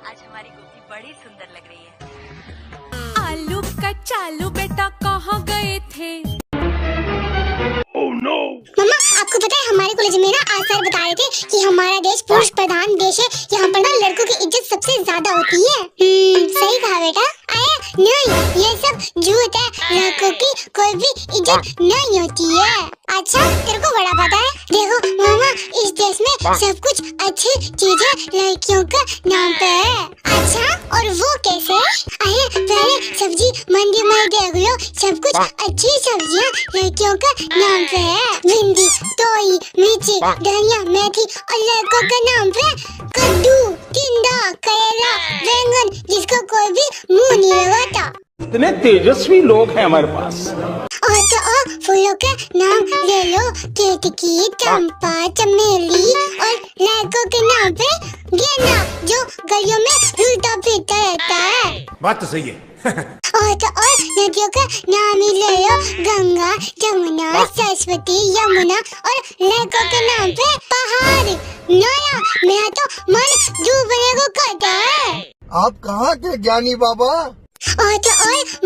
आज हमारी गोपी बड़ी सुंदर लग रही है। आलू कचालू बेटा कहाँ गए थे? Oh no! मम्मा, आपको पता है हमारे कॉलेज में ना आज सर बता रहे थे कि हमारा देश पुरुष प्रधान देश है, यहाँ पर ना लड़कों की इज्जत सबसे ज्यादा होती है। सही कहा बेटा। नहीं, ये सब झूठ है, लड़कों की कोई भी इज्जत नहीं होती है। अच्छा, तेरे को बड़ा पता है? देखो मामा, इस देश में सब कुछ अच्छी चीजें लड़कियों का नाम पे है। अच्छा, और वो कैसे? पहले सब्जी मंडी में देख लो, सब कुछ अच्छी सब्जियाँ लड़कियों का नाम पे है। भिंडी, तोरी, मिर्ची, धनिया, मेथी, और लड़कों का नाम पे कद्दू, टिंडा, करेला, बैंगन, जिसको कोई भी मुंह नहीं लगाता। इतने तेजस्वी लोग हैं हमारे पास। और तो फूलों का नाम ले लो, केतकी, चंपा, चमेली, और लड़कों के नाम पे गेंदा, जो गलियों में उल्टा फिरता रहता है। बात तो सही है। और तो नदियों का नाम ही ले लो, गंगा, जमुना, सरस्वती, यमुना, और लड़कों के नाम पे पहाड़। नया मेरा तो मन डूबने को कहता है। आप कहाँ के ज्ञानी बाबा? और तो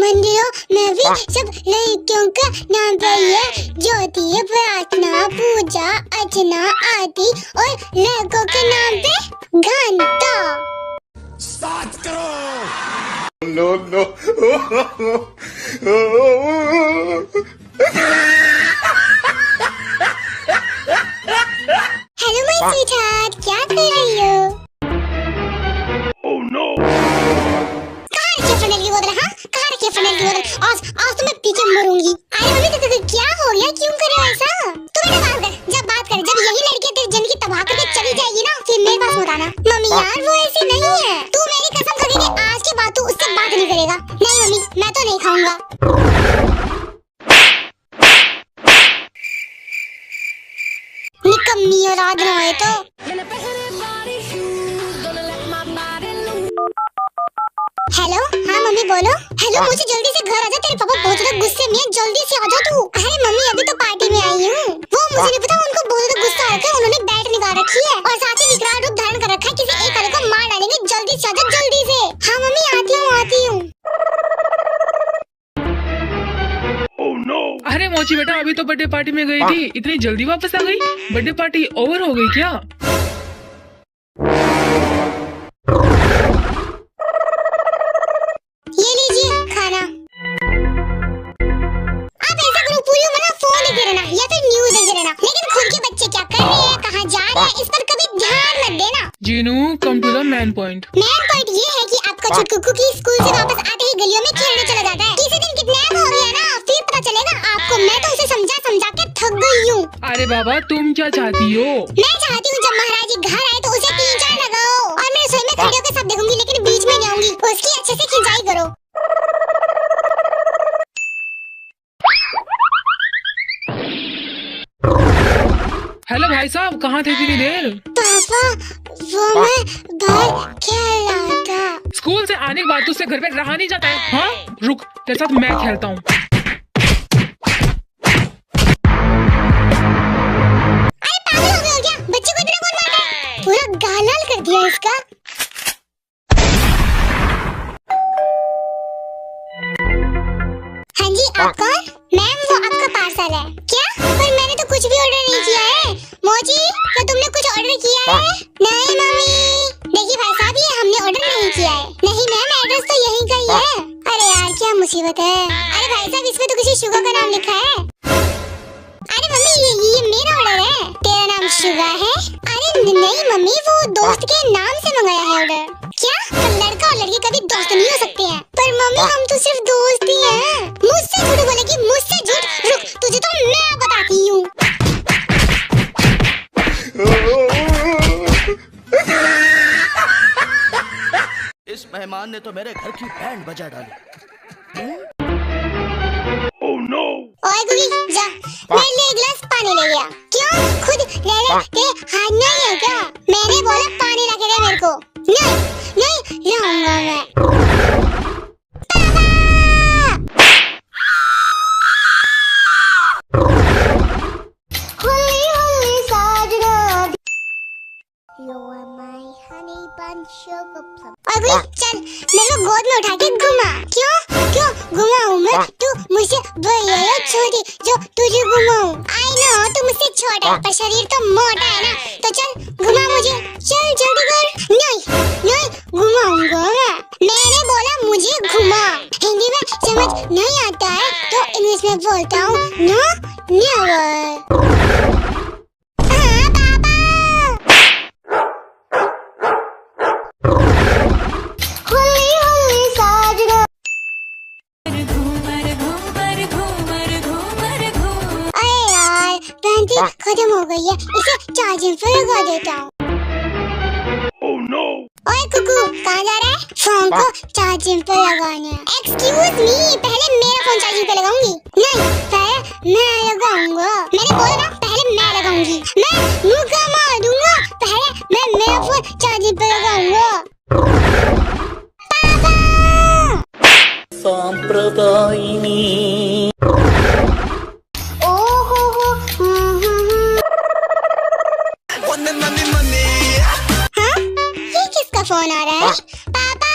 मंदिरों में भी सब लड़कियों का नाम पे है, ज्योति, प्रार्थना, पूजा, अर्चना, आरती, और लड़कों के नाम पे घंटा। स्टार्ट करो। No, no. Hello my sweetheart, क्या कर रही हो? Oh no! कहाँ रखी है फनेल की बोतल? हाँ, कहाँ रखी है फनेल की बोतल? आज तो मैं पी के मरूंगी। अरे मम्मी, क्या हो गया? क्यों कर रहे हो ऐसा? तू मेरे बात कर, जब यही लड़की तेरी जिंदगी तबाह करके चली जाएगी ना, फिर मेरे पास मत आना। मम्मी यार, वो ऐसी नहीं है। तू मेरी कसम खा कि आज के बाद तू उससे बात नहीं करेगा। नहीं मम्मी, मैं तो नहीं खाऊंगा। निकम्मी औलाद ना है तो। हेलो, हाँ मम्मी बोलो। हेलो, मुझे जल्दी से घर आजा, तेरे पापा बहुत ज्यादा गुस्से में है, जल्दी से आजा तू। अरे मम्मी, अभी तो पार्टी में आई हूँ। वो मुझे नहीं पता, उनको बहुत ज्यादा गुस्सा आ रखा है, उन्होंने बैट निकाल रखी है और साथ ही विकराल रूप धारण कर रखा है, किसी एक वाले को मार डालेंगे। जल्दी से आजा, जल्दी से। हाँ मम्मी, आती हूँ। Oh no! अरे मोची बेटा, अभी तो बर्थडे पार्टी में गई थी, इतनी जल्दी वापस आ गई? बर्थडे पार्टी ओवर हो गई क्या? ये लीजिए खाना। आप ऐसा करो, पूरी उम्र ना फोन देखते रहना या फिर न्यूज देखते रहना, लेकिन खुद के बच्चे क्या कर रहे हैं, कहाँ जा रहे हैं, इस पर कभी ध्यान मत देना। Jeenu, come to the main point. Main point ये है कि आपका छुटकू की स्कूल से वापस आते ही गलियों में खेलने चला जाता है। किसी दिन किडनैप हो गया ना, फिर पता चलेगा आपको। मैं तो उसे समझा के थक गई हूँ। अरे बाबा, तुम क्या चाहती हो? मैं चाहती हूँ जब महाराज जी घर आए तो उसे 3-4 लगाओ, और मैं रसोई में खड़ी होकर सब देखूंगी, लेकिन बीच में नहीं आऊंगी। उसकी अच्छे से खिंचाई करो। हेलो भाई साहब, कहाँ थे इतनी देर? पापा, वो मैं बाहर खेल रहा था। स्कूल से आने के बाद तुझसे घर पे रहा नहीं जाता है? हाँ, रुक, तेरे साथ मैं खेलता हूँ। अरे पागल हो गए हो क्या? बच्चे को इतना कौन मारता है? पूरा गाल लाल कर दिया इसका। हाँ जी, आप कौन? मैम, वो आपका पार्सल है। क्या? पर मैंने तो कुछ भी ऑर्डर नहीं किया है। मोची, क्या तुमने कुछ ऑर्डर किया है? नहीं मम्मी। देखिए भाई साहब, ये हमने ऑर्डर नहीं किया है। नहीं मैम, एड्रेस तो यहीं का ही है। अरे यार, क्या मुसीबत है। अरे भाई साहब, इसमें तो किसी शुगर का नाम लिखा है। अरे मम्मी, ये मेरा ऑर्डर है। तेरा नाम शुगर है? अरे नहीं मम्मी, वो दोस्त के नाम से मंगाया है ऑर्डर। क्या? पर लड़का और लड़की कभी दोस्त नहीं हो सकते हैं। पर मम्मी, हम तो सिर्फ दोस्त ही हैं। मुझसे झूठ बोलेगी, मुझसे झूठ। रुक, तुझे तो मैं बताती हूँ। इस मेहमान ने तो मेरे घर की बैंड बजा डाली। Oh no! ओए गुली, जा मेरे लिए एक गिलास पानी ले गया। क्यों? खुद ले ले, तेरे हाथ नहीं है क्या? मैंने बोला पानी ला के दे मेरे को। नहीं लाऊंगा मैं। You are my honey bun sugar और कोई चल मेरे को गोद में उठा के घुमा। क्यों घुमाऊं मैं? तू मुझसे बड़ी है या छोटी जो तुझे घुमाऊं? आई नो तू मुझसे छोटा है पर शरीर तो मोटा है ना, तो चल घुमा मुझे, चल जल्दी कर। नहीं घुमाऊंगा मैंने बोला मुझे घुमा। हिंदी में समझ नहीं आता है तो इंग्लिश में बोलता हूँ नो नेवर। खत्म हो गई है, इसे चार्जिंग पे लगा देता हूँ। Oh no! ओए कुकू कहाँ जा रहा है? फोन को चार्जिंग पे लगाना है। एक्सक्यूज मी, पहले मेरा फोन चार्जिंग पे लगाऊंगी। नहीं पहले मैं लगाऊंगा। मैंने बोला ना पहले मैं लगाऊंगी। मैं मुक्का मार दूंगा, पहले मैं मेरा फोन चार्जिंग पे लगाऊंगा। पापा सांप्रदायिनी फोन आ रहा है? पापा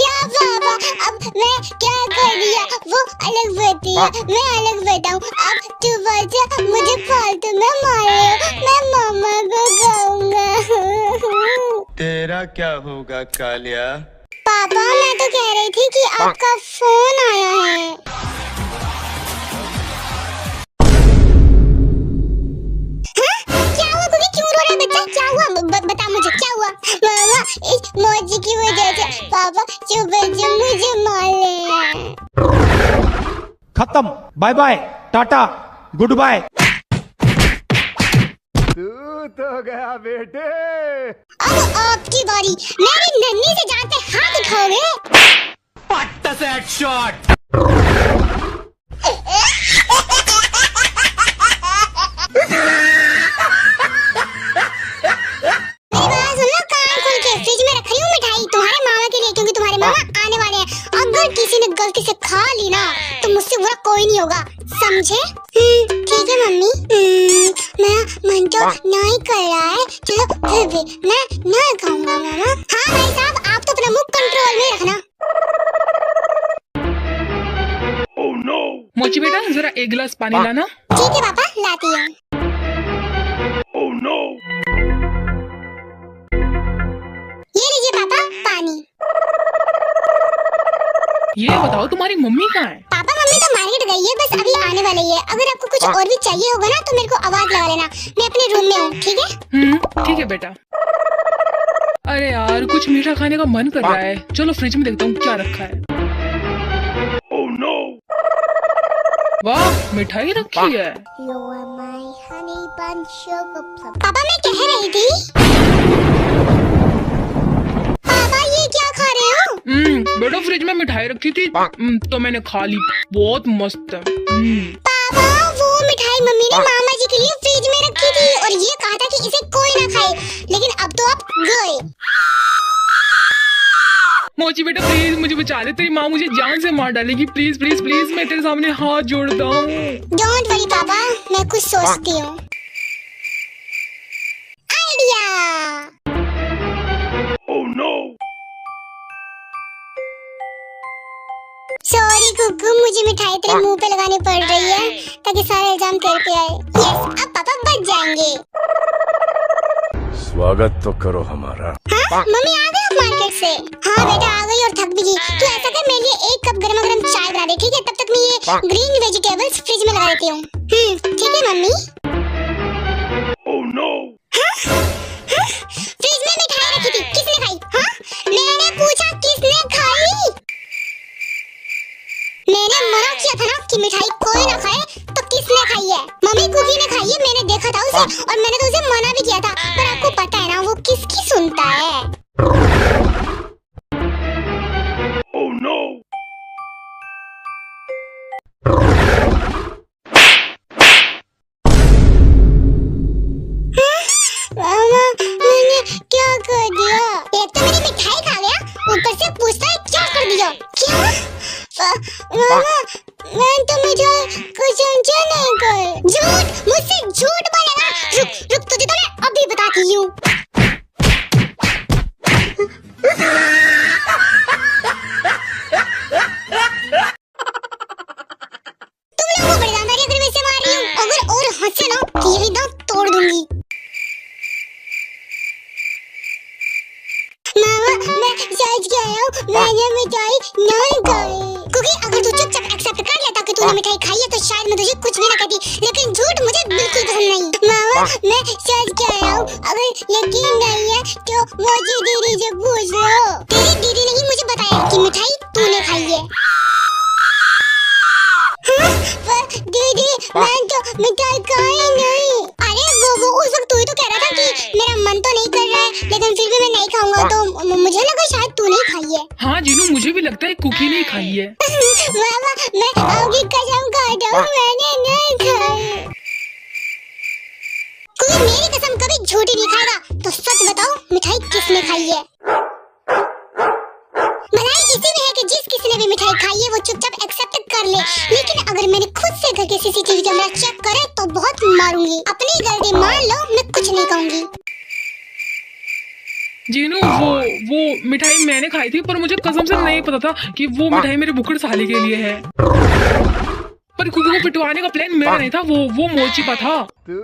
या पापा अब मैं क्या कर दिया? वो अलग बैठी है, मैं अलग बैठा हूँ। अब तू बच्चा मुझे फालतू में मारे, मैं मामा को कहूँगा। तेरा क्या होगा कालिया? पापा मैं तो कह रही थी कि आपका फोन आया है। क्या हुआ? बता मुझे क्या हुआ? मामा इस मौजी की वजह से पापा सुबह मुझे मार रहे। खत्म, bye bye, tata, goodbye. तू तो गया बेटे। अब आपकी बारी, मेरी नन्ही से जान पे हाथ उठाओगे? पट्टा से हेडशॉट। फ्रिज में रख रही हूँ मिठाई तुम्हारे मामा के लिए, क्योंकि तुम्हारे मामा आने वाले हैं। अगर किसी ने गलती से खा ली ना तो मुझसे बुरा कोई नहीं होगा, समझे? ठीक है मम्मी, मेरा मन तो नहीं कर रहा है, चलो फिर भी मैं नहीं खाऊंगा मामा। हाँ भाई साहब आप तो अपना मुंह कंट्रोल में रखना। Oh no! मोची बेटा जरा एक गिलास पानी लाना। ठीक है पापा लाती हूँ। Oh no! ये लीजिए पापा पानी। ये बताओ तुम्हारी मम्मी कहाँ है? पापा मम्मी तो मार्केट गई है, बस अभी आने वाली है। अगर आपको कुछ और भी चाहिए होगा ना तो मेरे को आवाज लगा लेना, मैं अपने रूम में हूँ। ठीक है? ठीक है बेटा। अरे यार कुछ मीठा खाने का मन कर रहा है, चलो फ्रिज में देखता हूँ क्या रखा है। Oh no! वाह मिठाई रखी है। पापा मैं कह रही थी, पापा ये क्या खा रहे हो? बेटा फ्रिज में मिठाई रखी थी तो मैंने खा ली, बहुत मस्त है। पापा वो मिठाई मम्मी ने मामा जी के लिए फ्रिज में रखी थी और ये कहा था कि इसे कोई ना खाए, लेकिन अब तो आप गए। मोची बेटा प्लीज मुझे बचा ले, तेरी माँ मुझे जान से मार डालेगी। प्लीज प्लीज प्लीज मैं तेरे सामने हाथ जोड़ता हूँ। डोंट वरी पापा, मैं कुछ सोचती हूँ। Idea. Oh no! Sorry Kuku, मुझे मिठाई तेरे मुंह पे लगानी पड़ रही है ताकि सारे इल्जाम तेरे पे आए। यस, अब पापा बच जाएंगे। स्वागत तो करो हमारा। हाँ मम्मी आ गए मार्केट से? हाँ बेटा आ गई और थक भी गई। तू ऐसा कर मेरे लिए 1 कप गरमा गरम चाय बना दे, ठीक है? तब तक मैं ये ग्रीन वेजिटेबल्स फ्रिज में लगा देती हूँ। ठीक है मम्मी? Oh no! फ्रिज में मिठाई रखी थी, किसने खाई? हाँ मैंने पूछा किसने खाई? मैंने मना किया था ना कि मिठाई कोई ना खाए, तो किसने खाई है? मम्मी कुकी ने खाई है, मैंने देखा था उसे और मैंने तो उसे मना भी किया था, पर आपको पता है ना वो किसकी सुनता है। Oh no! मामा मैंने क्या कर दिया? एक तो मेरी मिठाई खा गया, ऊपर से पूछता है क्या कर दिया? क्या? मामा मैं तो मिठाई कुछ नहीं कर। झूठ, मुझसे झूठ बोलेगा। रुक तुझे तो मैं अभी बताती हूँ। हूँ। तुम लोगों को बड़ी जानदारी अगर वैसे मार रही हूँ, अगर और हंसे ना तो यही दांत तोड़ दूंगी। मामा मैं सच कह रहा हूँ, मैंने मिठाई नहीं खाई। क्योंकि अगर तू चुपचाप एक्सेप्ट कर लेता कि तूने मिठाई खाई है तो शायद मैं तुझे कुछ भी ना कहती, लेकिन झूठ मुझे बिल्कुल पसंद नहीं। मामा मैं सच कह रहा हूँ, अगर यकीन नहीं है तो मुझे दीदी से पूछ लो। तेरी दीदी ने ही मुझे बताया कि मिठाई तूने खाई है। हाँ? दीदी मैं तो मिठाई खाई नहीं। अरे वो उस वक्त तू ही तो कह रहा था कि मेरा मन तो नहीं कर रहा है लेकिन फिर भी मैं नहीं खाऊंगा, तो मुझे लगा शायद तूने ही खाई है। हाँ जीनू, मुझे भी लगता है कुकी ने खाई है। मामा मैं आपकी कसम खाता हूँ, मैंने नहीं खाई। कोई मेरी कसम कभी झूठी नहीं खाएगा, तो सच बताओ मिठाई किसने खाई है? भलाई इसी में है कि जिस किसी ने भी मिठाई खाई है वो चुपचाप एक्सेप्ट कर ले, लेकिन अगर मैंने खुद से घर के सीसीटीवी कैमरा चेक करे तो बहुत मारूंगी। अपनी गलती मान लो, मैं कुछ नहीं कहूंगी। जीनू वो मिठाई मैंने खाई थी, पर मुझे कसम से नहीं पता था कि वो मिठाई मेरे बुकड़ साली के लिए है। पर कुकी को पिटवाने का प्लान मेरा नहीं था, वो मोची का था। तू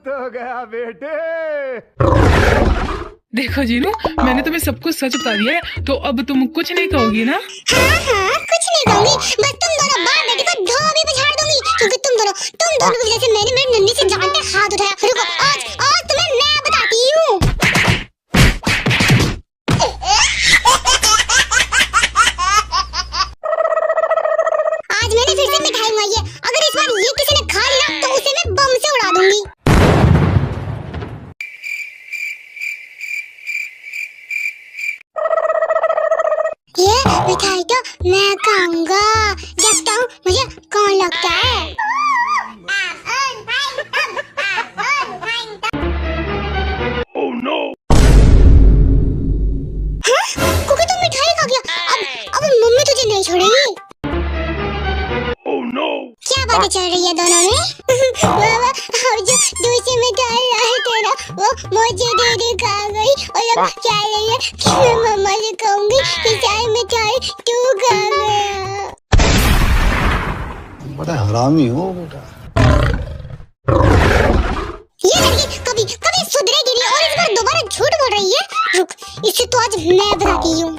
तो गया बेटे। देखो जीनू, मैंने तुम्हें सब कुछ सच बता दिया है, तो अब तुम कुछ नहीं कहोगी ना? हाँ कुछ नहीं कहूंगी, बस तुम दोनों बाप बेटी को धोबी पछाड़ दूंगी, क्योंकि तुम दोनों की वजह से मैंने मेरी नन्ही सी जान पे हाथ उठाया। रुको आज तुम्हें मैं बताती हूँ। आज मैंने फिर से मिठाई मंगाई है, अगर इस बार ये किसी ने खा लिया तो उसे मैं बम से उड़ा दूंगी। ये मिठाई तो मैं खाऊंगा, देखता हूँ मुझे कौन लगता है। Oh no! हाँ? कुकी तुम मिठाई खा गया, अब मम्मी तुझे नहीं छोड़ेगी। Oh no! क्या बातें चल रही है दोनों में? मामा अब जो दूसरी मिठाई लाई तेरा वो मुझे दीदी खा गई, और अब क्या रही है कि मैं मम्मा से कहूंगी कि सारी मिठाई तू खा गया। बड़ा हरामी हो बेटा। ये लड़की कभी सुधरेगी नहीं और इस बार दोबारा झूठ बोल रही है। रुक, इसे तो आज मैं बताती हूँ।